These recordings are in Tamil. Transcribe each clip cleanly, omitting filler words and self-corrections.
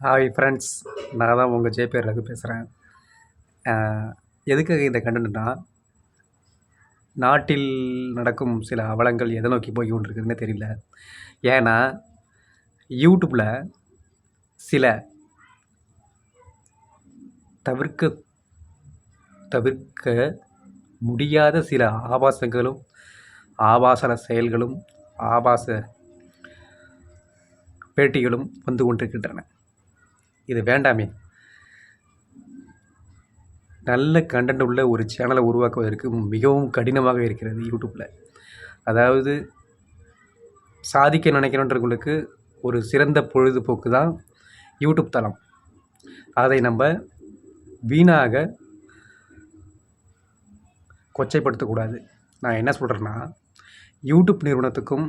ஹாய் ஃப்ரெண்ட்ஸ், நான் தான் உங்கள் ஜேபி ரகு பேசுகிறேன். எதுக்காக இந்த கண்டென்ட்னா, நாட்டில் நடக்கும் சில அவலங்கள் எதை நோக்கி போய் கொண்டிருக்குதுன்னு தெரியல. ஏன்னா யூடியூப்பில் சில தவிர்க்க தவிர்க்க முடியாத சில ஆபாசங்களும் ஆபாச செயல்களும் ஆபாச பேட்டிகளும் வந்து கொண்டிருக்கின்றன. இது வேண்டாமே. நல்ல கண்டென்ட் உள்ள ஒரு சேனலை உருவாக்குவதற்கு மிகவும் கடினமாக இருக்கிறது யூடியூப்பில். அதாவது சாதிக்க நினைக்கிறவங்களுக்கு ஒரு சிறந்த பொழுதுபோக்கு தான் யூடியூப் தளம். அதை நம்ம வீணாக கொச்சைப்படுத்தக்கூடாது. நான் என்ன சொல்கிறேன்னா, யூடியூப் நிறுவனத்துக்கும்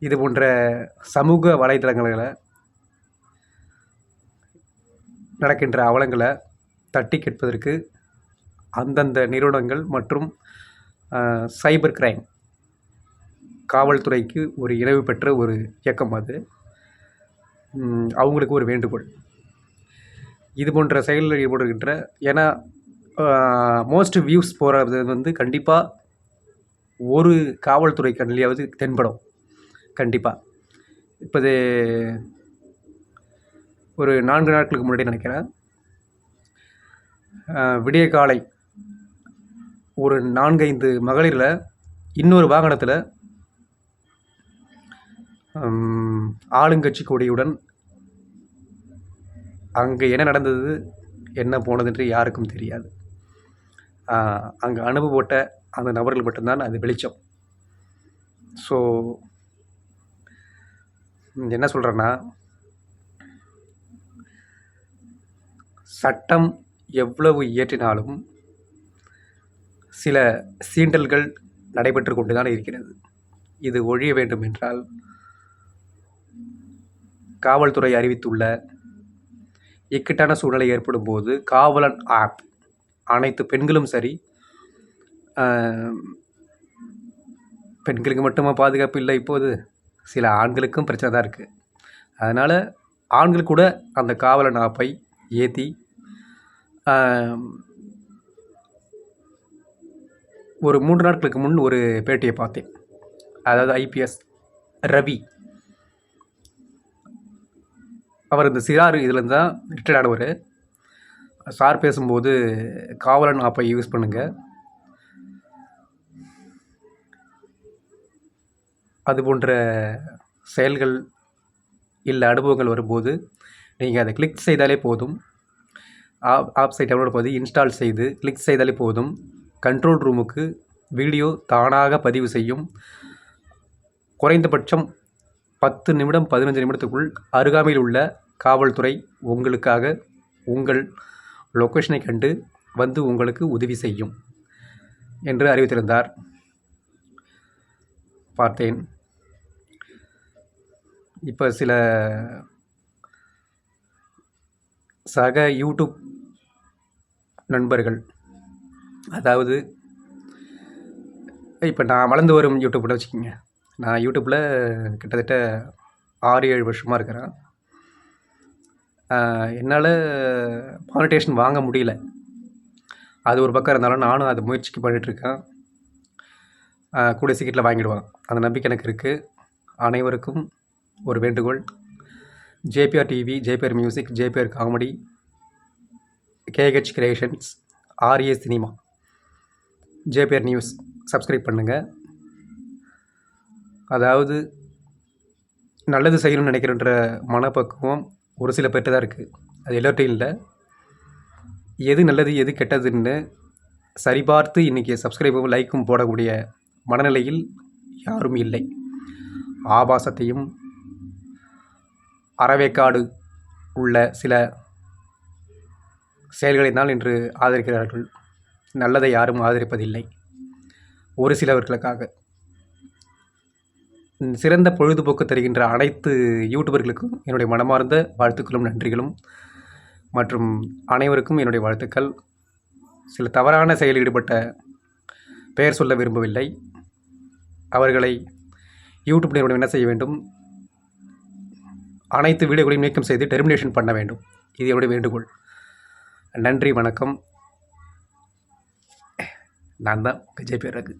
இது போன்ற சமூக வலைதளங்களில் நடக்கின்ற அவலங்களை தட்டி கேட்பதற்கு அந்தந்த நிறுவனங்கள் மற்றும் சைபர் கிரைம் காவல்துறைக்கு ஒரு இணைவு பெற்ற ஒரு இயக்கம் அது. அவங்களுக்கு ஒரு வேண்டுகோள், இது போன்ற செயலில் ஈடுபடுகின்ற, ஏன்னா மோஸ்ட் வியூஸ் போகிறது வந்து கண்டிப்பாக ஒரு காவல்துறை கண்ணிலையாவது தென்படும் கண்டிப்பாக. இப்போ இது ஒரு 4 நாட்களுக்கு முன்னாடி நினைக்கிறேன், விடிய காலை ஒரு 4-5 மகளிரில் இன்னொரு வாகனத்தில் ஆளுங்கட்சி கொடியுடன் அங்கே என்ன நடந்தது என்ன போனதுன்று யாருக்கும் தெரியாது. அங்கே அனுபவப்பட்ட அந்த நபர்கள் மட்டும்தான் அது வெளிச்சம். ஸோ என்ன சொல்கிறேன்னா, சட்டம் எவ்வளவு இயற்றினாலும் சில சீண்டல்கள் நடைபெற்று கொண்டு தான் இருக்கிறது. இது ஒழிய வேண்டும் என்றால் காவல்துறை அறிவித்துள்ள இக்கட்டான சூழ்நிலை ஏற்படும் போது காவலன் ஆப் அனைத்து பெண்களும் சரி, பெண்களுக்கு மட்டுமா பாதுகாப்பு இல்லை, இப்போது சில ஆண்களுக்கும் பிரச்சனை தான் இருக்குது. அதனால் ஆண்கள் கூட அந்த காவலன் ஆப்பை ஏற்றி ஒரு 3 நாட்களுக்கு முன் ஒரு பேட்டியை பார்த்தேன். அதாவது ஐபிஎஸ் ரவி அவர் இந்த சிறார் இதுலேருந்து தான் ரிட்டையர்ட் ஆனவர். சார் பேசும்போது காவலன் ஆப்பை யூஸ் பண்ணுங்கள், அது போன்ற செயல்கள் இல்லை அனுபவங்கள் வரும்போது நீங்கள் அதை கிளிக் செய்தாலே போதும். ஆப் சைட் டவுன்லோட் பண்ணி இன்ஸ்டால் செய்து கிளிக் செய்தாலே போதும், கண்ட்ரோல் ரூமுக்கு வீடியோ தானாக பதிவு செய்யும். குறைந்தபட்சம் 10 நிமிடம் 15 நிமிடத்துக்குள் அருகாமையில் உள்ள காவல்துறை உங்களுக்காக உங்கள் லொக்கேஷனை கண்டு வந்து உங்களுக்கு உதவி செய்யும் என்று அறிவித்திருந்தார். பார்த்தேன். இப்போ சில சக யூடியூப் நண்பர்கள், அதாவது இப்போ நான் வளர்ந்து வரும் யூடியூப்னு வச்சுக்கோங்க. நான் யூடியூப்பில் கிட்டத்தட்ட 6-7 வருஷமாக இருக்கிறேன். என்னால் மானிட்டேஷன் வாங்க முடியல. அது ஒரு பக்கம் இருந்தாலும் நானும் அதை முயற்சிக்கு பண்ணிகிட்ருக்கேன். கூடிய சீக்கிரத்தில் வாங்கிடுவேன், அந்த நம்பிக்கை எனக்கு இருக்குது. அனைவருக்கும் ஒரு வேண்டுகோள், JPR TV, JPR music, JPR comedy, KH creations, RA cinema, JPR news subscribe பண்ணுங்கள். அதாவது நல்லது செய்யணும்னு நினைக்கிறன்ற மனப்பக்குவம் ஒரு சில பேர்ட்டு தான் இருக்குது, அது எல்லார்ட்டையும் இல்லை. எது நல்லது எது கெட்டதுன்னு சரிபார்த்து இன்றைக்கி சப்ஸ்கிரைபும் லைக்கும் போடக்கூடிய மனநிலையில் யாரும் இல்லை. ஆபாசத்தையும் அறவேக்காடு உள்ள சில செயல்களை தான் இன்று ஆதரிக்கிறார்கள். நல்லதை யாரும் ஆதரிப்பதில்லை, ஒரு சிலவர்களுக்காக. சிறந்த பொழுதுபோக்கு தருகின்ற அனைத்து யூடியூபர்களுக்கும் என்னுடைய மனமார்ந்த வாழ்த்துக்களும் நன்றிகளும் மற்றும் அனைவருக்கும் என்னுடைய வாழ்த்துக்கள். சில தவறான செயலில் ஈடுபட்ட பெயர் சொல்ல விரும்பவில்லை. அவர்களை யூடியூப் நிறுவனம் என்ன செய்ய வேண்டும், அனைத்து வீடியோக்களையும் நீக்கம் செய்து டெர்மினேஷன் பண்ண வேண்டும். இது என்னுடைய வேண்டுகோள். நன்றி, வணக்கம். நான் தான் விஜய் பேரகு.